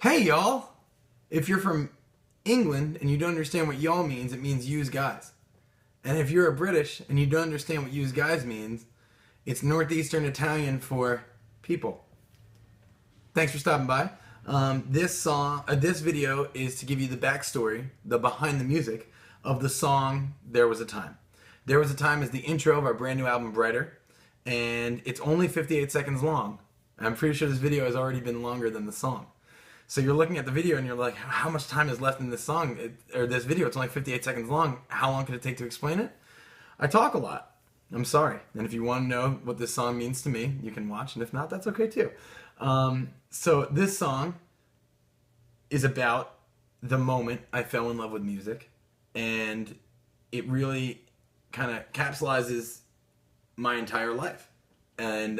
Hey, y'all! If you're from England and you don't understand what y'all means, it means yous guys. And if you're a British and you don't understand what yous guys means, it's Northeastern Italian for people. Thanks for stopping by. This video is to give you the backstory, the behind the music of the song "There Was a Time." "There Was a Time" is the intro of our brand new album Brighter, and it's only 58 seconds long. I'm pretty sure this video has already been longer than the song. So you're looking at the video and you're like, how much time is left in this song or this video? It's only 58 seconds long. How long could it take to explain it? I talk a lot. I'm sorry. And if you want to know what this song means to me, you can watch. And if not, that's okay too. So this song is about the moment I fell in love with music. And it really kind of capsulizes my entire life. And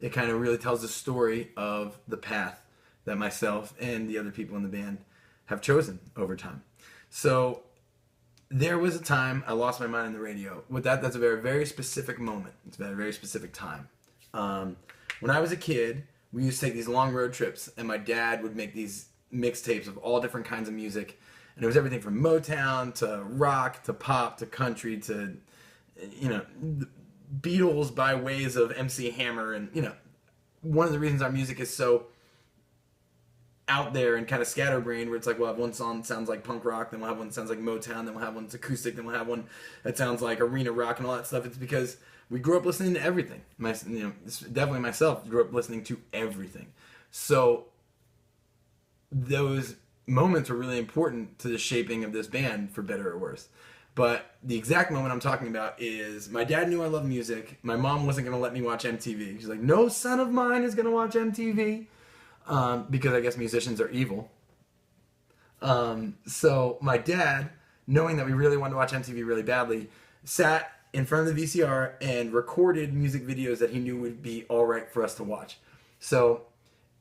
it kind of really tells the story of the path that myself and the other people in the band have chosen over time. So there was a time I lost my mind on the radio. With that's a very, very specific moment. It's a very specific time. When I was a kid, we used to take these long road trips, and my dad would make these mixtapes of all different kinds of music. And it was everything from Motown to rock to pop to country to, Beatles by ways of MC Hammer. And, one of the reasons our music is so out there and kind of scatterbrained, where it's like we'll have one song that sounds like punk rock, then we'll have one that sounds like Motown, then we'll have one that's acoustic, then we'll have one that sounds like arena rock and all that stuff. It's because we grew up listening to everything. Definitely myself grew up listening to everything. So those moments were really important to the shaping of this band, for better or worse. But the exact moment I'm talking about is my dad knew I loved music. My mom wasn't going to let me watch MTV. She's like, no son of mine is going to watch MTV. Because I guess musicians are evil. So my dad, knowing that we really wanted to watch MTV really badly, sat in front of the VCR and recorded music videos that he knew would be all right for us to watch. So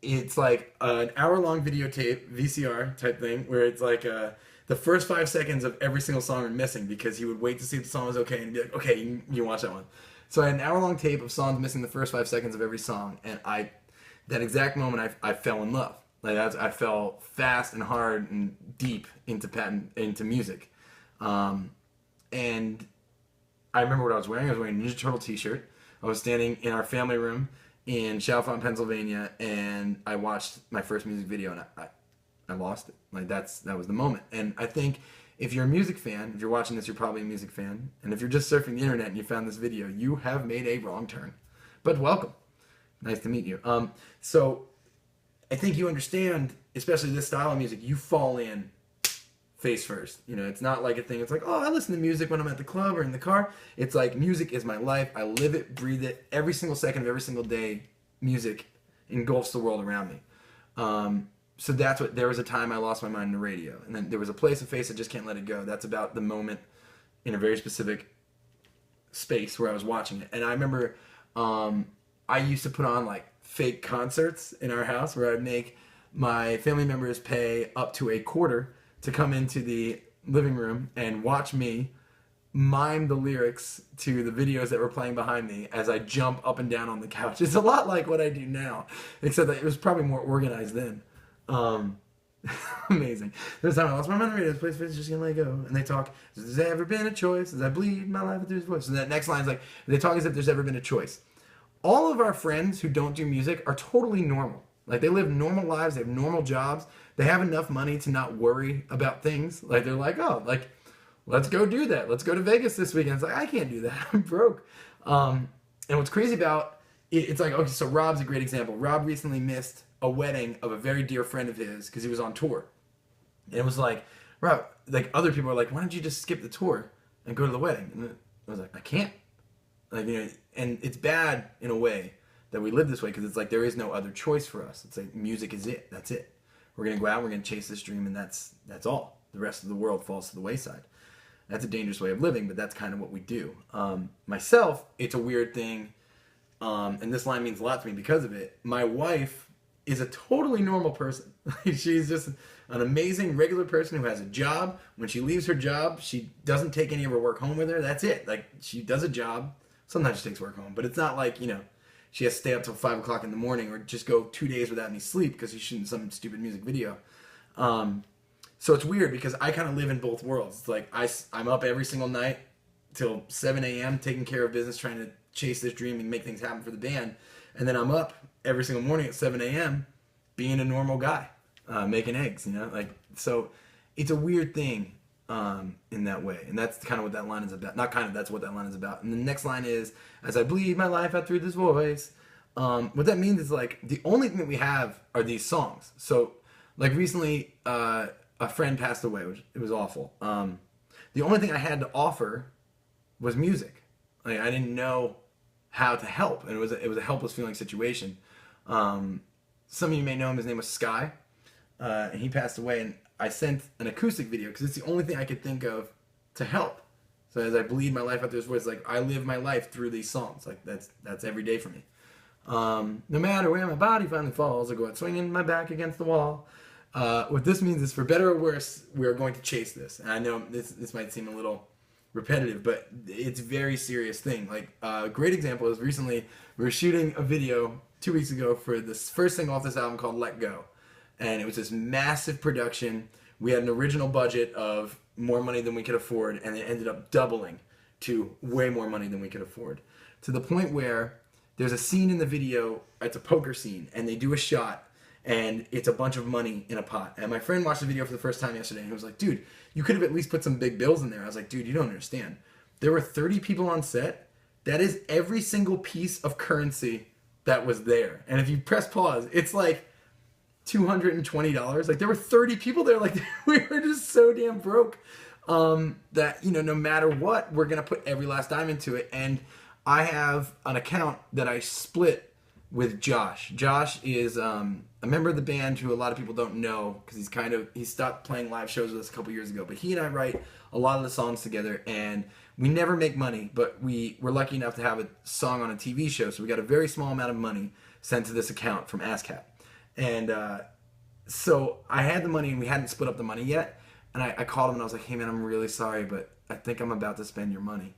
it's like an hour-long videotape, VCR type thing, where it's like the first 5 seconds of every single song are missing because he would wait to see if the song was okay and be like, okay, you can watch that one. So I had an hour-long tape of songs missing the first 5 seconds of every song, and that exact moment, I fell in love. I fell fast and hard and deep into music. And I remember what I was wearing. I was wearing a Ninja Turtle t-shirt. I was standing in our family room in Chalfont, Pennsylvania, and I watched my first music video, and I lost it. That was the moment. And I think if you're a music fan, if you're watching this, you're probably a music fan. And if you're just surfing the internet and you found this video, you have made a wrong turn. But welcome. Nice to meet you. So I think you understand, especially this style of music, you fall in face first. It's not like a thing. It's like, oh, I listen to music when I'm at the club or in the car. It's like music is my life. I live it, breathe it. Every single second of every single day, music engulfs the world around me. So that's what, there was a time I lost my mind in the radio. And then there was a place, a face, I just can't let it go. That's about the moment in a very specific space where I was watching it. And I remember I used to put on like fake concerts in our house where I'd make my family members pay up to $0.25 to come into the living room and watch me mime the lyrics to the videos that were playing behind me as I jump up and down on the couch. It's a lot like what I do now, except that it was probably more organized then. Amazing. There's a time I lost my mind on the radio. This place is just gonna let go. And they talk, has there ever been a choice? As I bleed my life through his voice. And that next line is like, they talk as if there's ever been a choice. All of our friends who don't do music are totally normal. Like, they live normal lives, they have normal jobs, they have enough money to not worry about things. Like, they're like, oh, like, let's go do that. Let's go to Vegas this weekend. It's like, I can't do that. I'm broke. And what's crazy about it, it's like, okay, so Rob's a great example. Rob recently missed a wedding of a very dear friend of his because he was on tour. And it was like, Rob, like, other people are like, why don't you just skip the tour and go to the wedding? And I was like, I can't. Like, and it's bad in a way that we live this way because it's like there is no other choice for us. It's like music is it. That's it. We're going to go out, we're going to chase this dream, and that's all. The rest of the world falls to the wayside. That's a dangerous way of living, but that's kind of what we do. Myself, it's a weird thing, and this line means a lot to me because of it. My wife is a totally normal person. She's just an amazing, regular person who has a job. When she leaves her job, she doesn't take any of her work home with her. That's it. Like, she does a job. Sometimes she takes work home, but it's not like, she has to stay up till 5 o'clock in the morning, or just go 2 days without any sleep because she's shooting some stupid music video. So it's weird because I kind of live in both worlds. It's like I'm up every single night till 7 a.m. taking care of business, trying to chase this dream and make things happen for the band. And then I'm up every single morning at 7 a.m. being a normal guy, making eggs, you know? Like, so it's a weird thing in that way. And that's kind of what that line is about. Not kind of, that's what that line is about. And the next line is, as I bleed my life out through this voice. What that means is, like, the only thing that we have are these songs. So, like, recently, a friend passed away, which it was awful. The only thing I had to offer was music. Like, I didn't know how to help, and it was a helpless feeling situation. Some of you may know him. His name was Sky, and he passed away. And I sent an acoustic video because it's the only thing I could think of to help. So as I bleed my life out through this voice, like, I live my life through these songs. Like, that's every day for me. No matter where my body finally falls, I go out swinging my back against the wall. What this means is, for better or worse, we are going to chase this. And I know this might seem a little repetitive, but it's a very serious thing. Like, a great example is recently we were shooting a video 2 weeks ago for this first single off this album called Let Go. And it was this massive production. We had an original budget of more money than we could afford, and it ended up doubling to way more money than we could afford. To the point where there's a scene in the video, it's a poker scene, and they do a shot, and it's a bunch of money in a pot. And my friend watched the video for the first time yesterday, and he was like, dude, you could have at least put some big bills in there. I was like, dude, you don't understand. There were 30 people on set. That is every single piece of currency that was there. And if you press pause, it's like $220. Like, there were 30 people there. Like, we were just so damn broke that, you know, no matter what, we're going to put every last dime into it. And I have an account that I split with Josh. Josh is a member of the band who a lot of people don't know because he stopped playing live shows with us a couple years ago. But he and I write a lot of the songs together, and we never make money, but we're lucky enough to have a song on a TV show. So we got a very small amount of money sent to this account from ASCAP. And so I had the money, and we hadn't split up the money yet. And I called him, and I was like, hey, man, I'm really sorry, but I think I'm about to spend your money.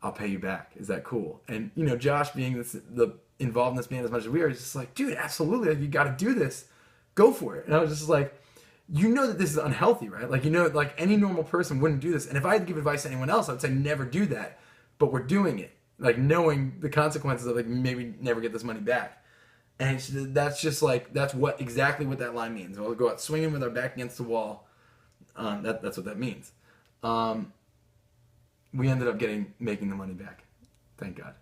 I'll pay you back. Is that cool? And, you know, Josh, being the involved in this band as much as we are, is just like, dude, absolutely. You got to do this. Go for it. And I was just like, you know that this is unhealthy, right? Like, you know, like, any normal person wouldn't do this. And if I had to give advice to anyone else, I would say never do that. But we're doing it. Like, knowing the consequences of, like, maybe never get this money back. And that's just like, that's exactly what that line means. We'll go out swinging with our back against the wall. That's what that means. We ended up making the money back. Thank God.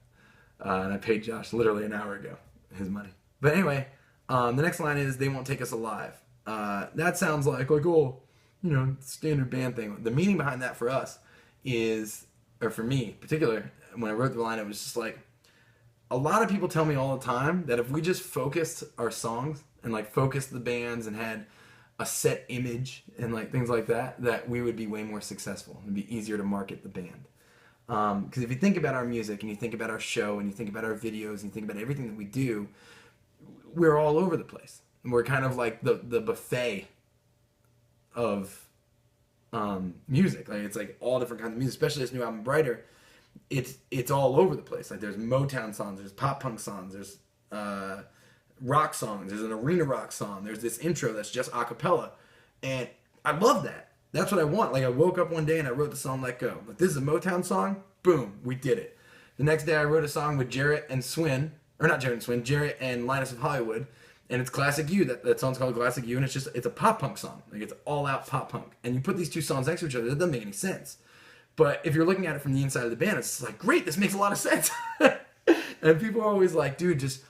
And I paid Josh literally an hour ago his money. But anyway, the next line is, they won't take us alive. That sounds like, oh, you know, standard band thing. The meaning behind that for us is, or for me in particular, when I wrote the line, it was just like, a lot of people tell me all the time that if we just focused our songs and, like, focused the bands and had a set image and, like, things like that, that we would be way more successful. It'd be easier to market the band. Because if you think about our music and you think about our show and you think about our videos and you think about everything that we do, we're all over the place. And we're kind of like the buffet of music. Like, it's like all different kinds of music, especially this new album, Brighter. It's all over the place. Like, there's Motown songs, there's pop punk songs, there's rock songs, there's an arena rock song, there's this intro that's just a cappella. And I love that. That's what I want. Like, I woke up one day and I wrote the song Let Go. Like, this is a Motown song. Boom, we did it. The next day I wrote a song with Jarrett and Swin, or not Jarrett and Swin, Jarrett and Linus of Hollywood, and it's Classic You. That song's called Classic You, and it's a pop punk song. Like, it's all out pop punk. And you put these two songs next to each other, it doesn't make any sense. But if you're looking at it from the inside of the band, it's like, great, this makes a lot of sense. And people are always like, dude, just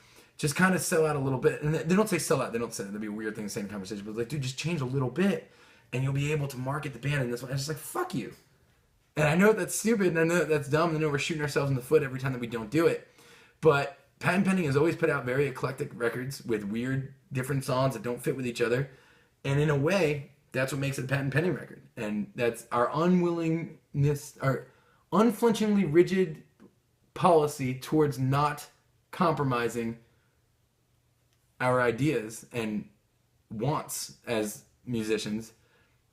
kind of sell out a little bit. And they don't say sell out. They don't say that. That'd be a weird thing to say in a conversation. But like, dude, just change a little bit, and you'll be able to market the band in this way. It's just like, fuck you. And I know that's stupid, and I know that's dumb, and I know we're shooting ourselves in the foot every time that we don't do it. But Patent Pending has always put out very eclectic records with weird, different songs that don't fit with each other. And in a way, that's what makes it a Patent Pending record. And that's our unwillingness, our unflinchingly rigid policy towards not compromising our ideas and wants as musicians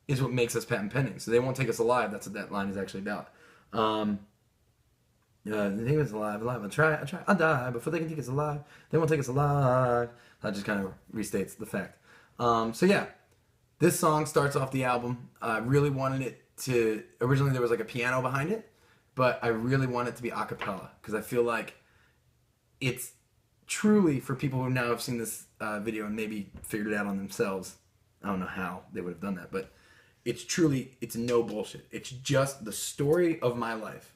is what makes us Patent Pending. So they won't take us alive. That's what that line is actually about. They think it's alive, I'll try, I'll die before they can think it's alive. They won't take us alive. That just kind of restates the fact. So yeah, this song starts off the album. I really wanted it to, originally there was like a piano behind it, but I really want it to be a cappella because I feel like it's truly, for people who now have seen this video and maybe figured it out on themselves, I don't know how they would have done that, but it's truly, it's no bullshit. It's just the story of my life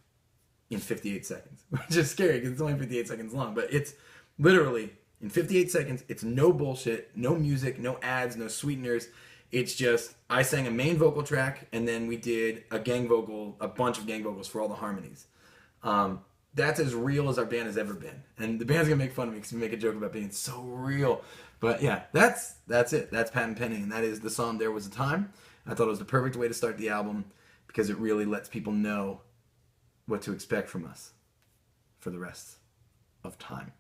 in 58 seconds, which is scary because it's only 58 seconds long, but it's literally in 58 seconds. It's no bullshit, no music, no ads, no sweeteners. It's just, I sang a main vocal track and then we did a bunch of gang vocals for all the harmonies. That's as real as our band has ever been. And the band's gonna make fun of me because we make a joke about being so real. But yeah, that's it. That's Patent Pending, and that is the song There Was a Time. I thought it was the perfect way to start the album because it really lets people know what to expect from us for the rest of time.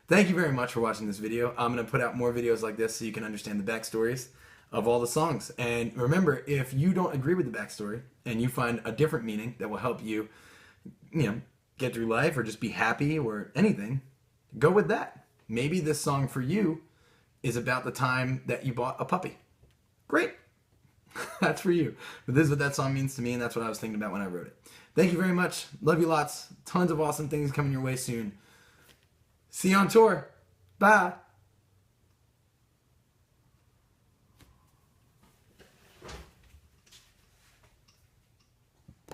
Thank you very much for watching this video. I'm going to put out more videos like this so you can understand the backstories of all the songs. And remember, if you don't agree with the backstory and you find a different meaning that will help you, get through life or just be happy or anything, go with that. Maybe this song for you is about the time that you bought a puppy. Great. That's for you. But this is what that song means to me, and that's what I was thinking about when I wrote it. Thank you very much. Love you lots. Tons of awesome things coming your way soon. See you on tour. Bye.